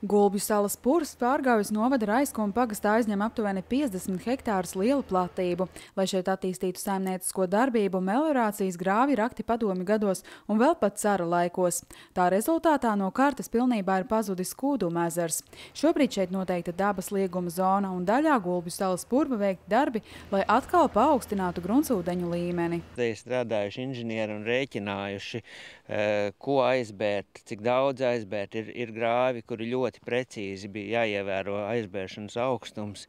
Gulbju salas purs Pārgaujas novada Raiskuma pagastā aizņem aptuveni 50 hektārus lielu platību. Lai šeit attīstītu saimniecisko darbību, meliorācijas grāvi rakti padomju gados un vēl pat cara laikos. Tā rezultātā no kartes pilnībā ir pazudis Kūduma ezers. Šobrīd šeit noteikta dabas lieguma zona un daļā Gulbju salas purva veikti darbi, lai atkal paaugstinātu gruntsūdeņu līmeni. Te ir strādājuši inženieri un rēķinājuši, ko aizbērt, cik daudz aizbērt. Ir grāvi, kuri ļoti precīzi bija jāievēro aizbēršanas augstums,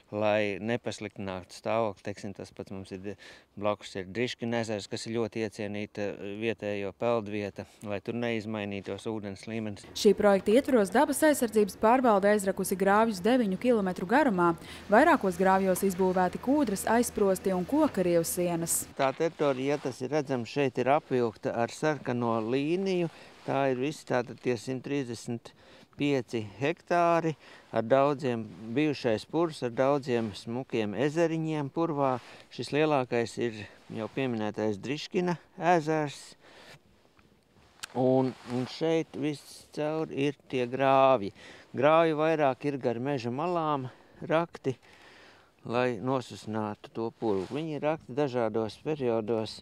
lai nepasliktinātu stāvokli. Teiksim, tas pats mums ir blakus ir Driškina ezers, kas ir ļoti iecienīta vietējo peldvieta, lai tur neizmainītos ūdens līmenis. Šī projekta ietvaros dabas aizsardzības pārvalde aizrakusi grāvjus 9 km garumā. Vairākos grāvjos izbūvēti kūdras, aizsprosti un kokarievu sienas. Tā teritorija, ja tas ir redzams, šeit ir apvilkta ar sarkano līniju. Tā ir visi tātad tie 135 hektāri ar daudziem bijušais purs, ar daudziem smukiem ezeriņiem purvā. Šis lielākais ir jau pieminētais Driškina ezers. Un šeit viss caur ir tie grāvji. Grāvji vairāk ir gar meža malām rakti, lai nosusinātu to purvu. Viņi ir rakti dažādos periodos,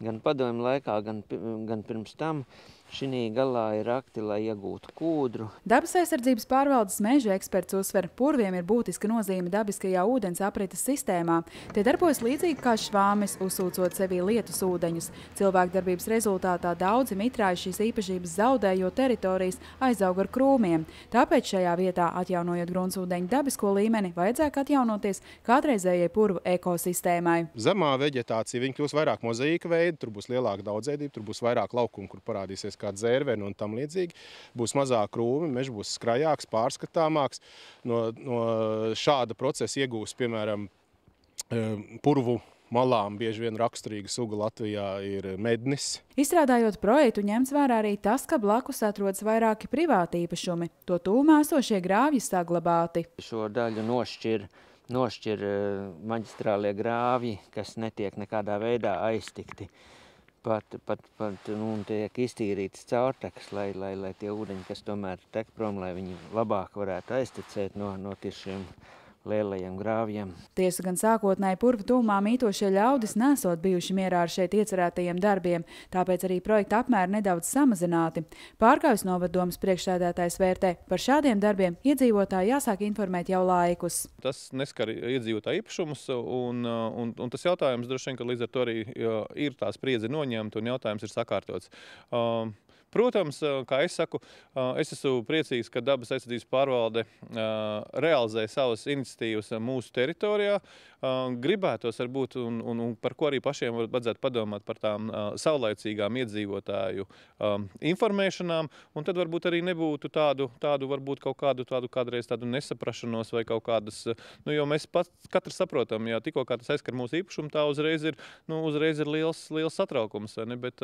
gan padomju laikā, gan pirms tam. Šī galā ir rakti, lai iegūtu kūdru. Dabas aizsardzības pārvaldes meža eksperts uzsver, purviem ir būtiska nozīme dabiskajā ūdens aprites sistēmā. Tie darbojas līdzīgi kā švāmis, uzsūcot sevī lietus ūdeņus. Cilvēkdarbības rezultātā daudzi mitrāji šīs īpašības zaudē, jo teritorijas aizaug ar krūmiem. Tāpēc šajā vietā, atjaunojot gruntsūdeņu dabisko līmeni, vajadzētu atjaunoties kādreizējai purvu ekosistēmai. Zemā veģetācija viņa kļūs vairāk mozaīka veida, tur būs lielāka daudzveidība, tur būs vairāk laukumu, kur parādīsies kāda zērvena un tam līdzīgi. Būs mazāk krūmi, mežs būs skrajāks, pārskatāmāks. No šāda procesa iegūs, piemēram, purvu malām bieži vien raksturīga suga Latvijā ir mednis. Izstrādājot projektu, ņemts vērā arī tas, ka blakus atrodas vairāki privāti īpašumi. To tūmā esošie grāvji saglabāti. Šo daļu nošķir maģistrālie grāvji, kas netiek nekādā veidā aiztikti. Pat tiek iztīrītas caurtekas, lai tie ūdeņi, kas tomēr tek prom, lai viņi labāk varētu aiztecēt no šiem lielajiem grāvjiem. Tiesa gan sākotnēji purva tūmā mītošie ļaudis nesot bijuši mierā ar šeit iecerētajiem darbiem, tāpēc arī projekta apmēri nedaudz samazināti. Pārgaujas novaddomes priekšsēdētājs vērtē, par šādiem darbiem iedzīvotāji jāsāk informēt jau laikus. Tas neskar iedzīvotāju īpašumus, un tas jautājums droši vien, ka līdz ar to arī ir tā spriedze noņemta un jautājums ir sakārtots. Protams, kā es saku, es esmu priecīgs, ka dabas aizsardzības pārvalde realizē savas iniciatīvas mūsu teritorijā. Gribētos varbūt, un par ko arī pašiem vajadzētu padomāt par tām saulaicīgām iedzīvotāju informēšanām, un tad varbūt arī nebūtu tādu varbūt kaut kādu kādreiz tādu nesaprašanos vai kaut kādas, jo mēs katrs saprotam, ja tikko kā tas aizskar mūsu īpašumu, tā uzreiz ir liels satraukums, ne? Bet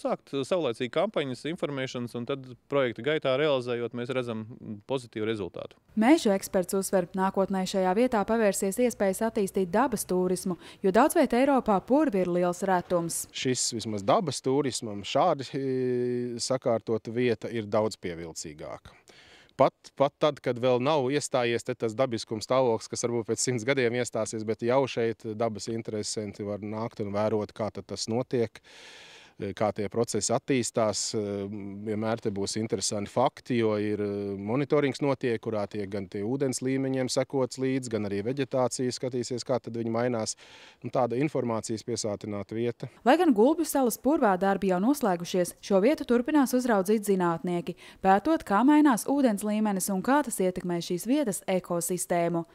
sākt saulaicīgi kampaņas, informēšanas, un tad projekta gaitā realizējot, mēs redzam pozitīvu rezultātu. Mežu eksperts uzsver, nākotnē šajā vietā pavērsies iespējas attīstīt dabas turismu, jo daudzviet Eiropā purvi ir liels retums. Šis vismaz dabas turismam šādi sakārtota vieta ir daudz pievilcīgāka. Pat tad, kad vēl nav iestājies tas dabiskums stāvoklis, kas varbūt pēc 100 gadiem iestāsies, bet jau šeit dabas interesanti var nākt un vērot, kā tas notiek, kā tie procesi attīstās. Vienmēr te būs interesanti fakti, jo ir monitorings notiek, kurā tiek gan tie ūdens līmeņiem sekots līdz, gan arī veģetācija skatīsies, kā tad viņi mainās. Un tāda informācijas piesātināta vieta. Lai gan Gulbju salas purvā darbi jau noslēgušies, šo vietu turpinās uzraudzīt zinātnieki, pētot, kā mainās ūdens līmenis un kā tas ietekmē šīs vietas ekosistēmu.